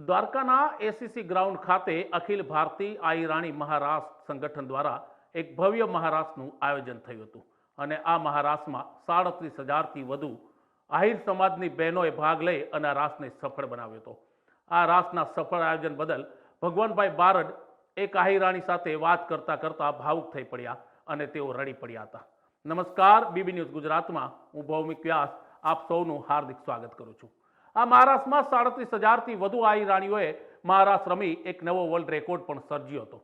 દ્વારકાના ACC ground ખાતે અખિલ ભારતીય આઈ રાણી મહારાસ સંગઠન દ્વારા એક ભવ્ય મહારાસનું આયોજન થયું હતું અને આ મહારાસમાં 37,000થી વધુ આહિર સમાજની બહેનોએ ભાગ લઈ અને આ રાસને સફળ બનાવ્યો હતો। આ રાસના સફળ આયોજન બદલ ભગવાનભાઈ બારડ એક આહિરાણી સાથે વાત કરતા કરતા ભાવુક થઈ પડ્યા અને તેઓ રડી પડ્યા હતા। નમસ્કાર, બીબી ન્યૂઝ ગુજરાતમાં હું ભૌમિક વ્યાસ આપ સૌનું હાર્દિક સ્વાગત કરું છું। આ મહારાષ્ટ્રમાં 37,000થી વધુ આહિરાણીઓએ મહારાસ રમી એક નવો વર્લ્ડ રેકોર્ડ પણ સર્જ્યો હતો।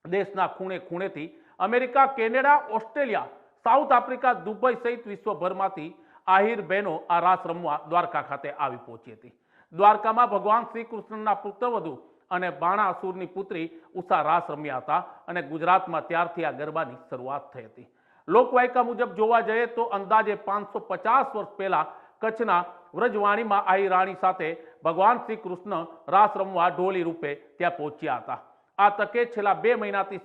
દેશના ખૂણે ખૂણેથી America, Canada, Australia, south Africa, Dubai સહિત વિશ્વભરમાંથી આહિર બહેનો આ રાસ રમવા દ્વારકા ખાતે આવી પહોંચી હતી। દ્વારકામાં ભગવાન શ્રી કૃષ્ણના પુત્રવધુ અને બાણાસુરની પુત્રી ઉષા રાસ રમ્યા હતા અને ગુજરાતમાં ત્યારથી આ ગરબાની શરૂઆત થઈ હતી। લોકવાયકા મુજબ જોવા જઈએ તો અંદાજે 550 વર્ષ પહેલા કચ્છના વ્રજવાણીમાં આહિરાણી સાથે ભગવાન શ્રી કૃષ્ણ રાસ રમવા ઢોલી રૂપે ત્યાં પહોંચ્યા હતા। આ તકે છેલ્લા 2 મહિનાથી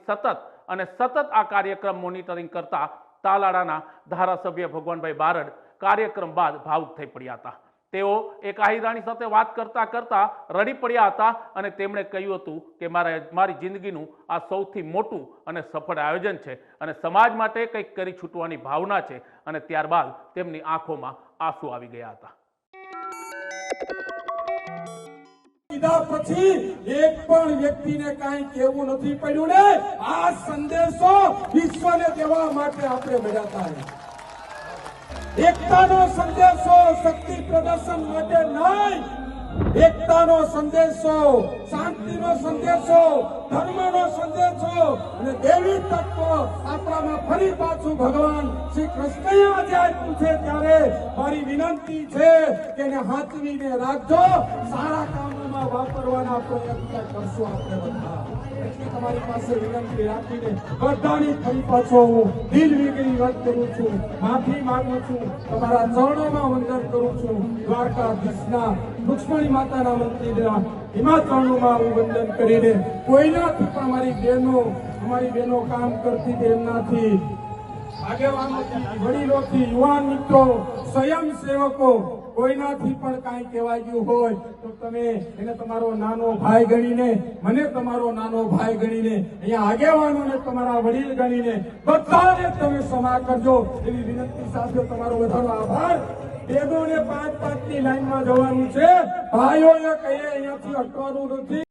સતત આ કાર્યક્રમ મોનિટરિંગ કરતા તાલાડાના ધારાસભ્ય ભગવાનભાઈ બારડ કાર્યક્રમ બાદ ભાવુક થઈ પડ્યા હતા। તેઓ એક આહિરાણી સાથે વાત કરતા કરતા રડી પડ્યા હતા અને તેમણે કહ્યું હતું કે મારી જિંદગીનું આ સૌથી મોટું અને સફળ આયોજન છે અને સમાજ માટે કંઈક કરી છૂટવાની ભાવના છે અને ત્યારબાદ તેમની આંખોમાં આંસુ આવી ગયા હતા। પછી એક પણ વ્યક્તિને કાંઈ કહેવું નથી પડ્યું ને આ સંદેશો વિશ્વને દેવા માટે આપણે મળ્યા હતા। એકતાનો સંદેશો શક્તિ પ્રદર્શન માટે નહીં, એકતાનો સંદેશો, શાંતિનો સંદેશો, ધર્મનો સંદેશો અને દૈવી તત્વ આપણામાં ફરી પાછું ભગવાન શ્રી કૃષ્ણએ આજે આપ્યું છે। ત્યારે મારી વિનંતી છે કે એને હાથવીને રાખજો, સારા કામોમાં વાપરવાના પ્રયત્ન કરશું આપણે બધા। એટલે તમારી પાસે વિનંતી રાખીને બધાની ફરી પાછો હું દિલ વીગળી વાત કરું છું, માફી માંગુ છું, તમારા ચરણોમાં વંદન કરું છું। દ્વારકાધીશના રૂક્ષ્મણી માતાના મંદિરના હિમાચરણોમાં હું વંદન કરીને કોઈનાથી પણ અમારી બહેનો કામ કરતી હતી એમનાથી, આગેવાનોથી, વડીલોથી, યુવાન મિત્રો, સ્વયંસેવકો કોઈનાથી પણ કાંઈ કહેવાય ગયું હોય તો તમે એને તમારો નાનો ભાઈ ગણીને, મને તમારો નાનો ભાઈ ગણીને, અહીંયા આગેવાનોને તમારા વડીલ ગણીને બધાને તમે ક્ષમા કરજો એવી વિનંતી સાથે તમારો બધાનો આભાર। બહેનોને 5-5ની લાઈનમાં જવાનું છે, ભાઈઓને કહીએ અહીંયાથી અટવાનું નથી।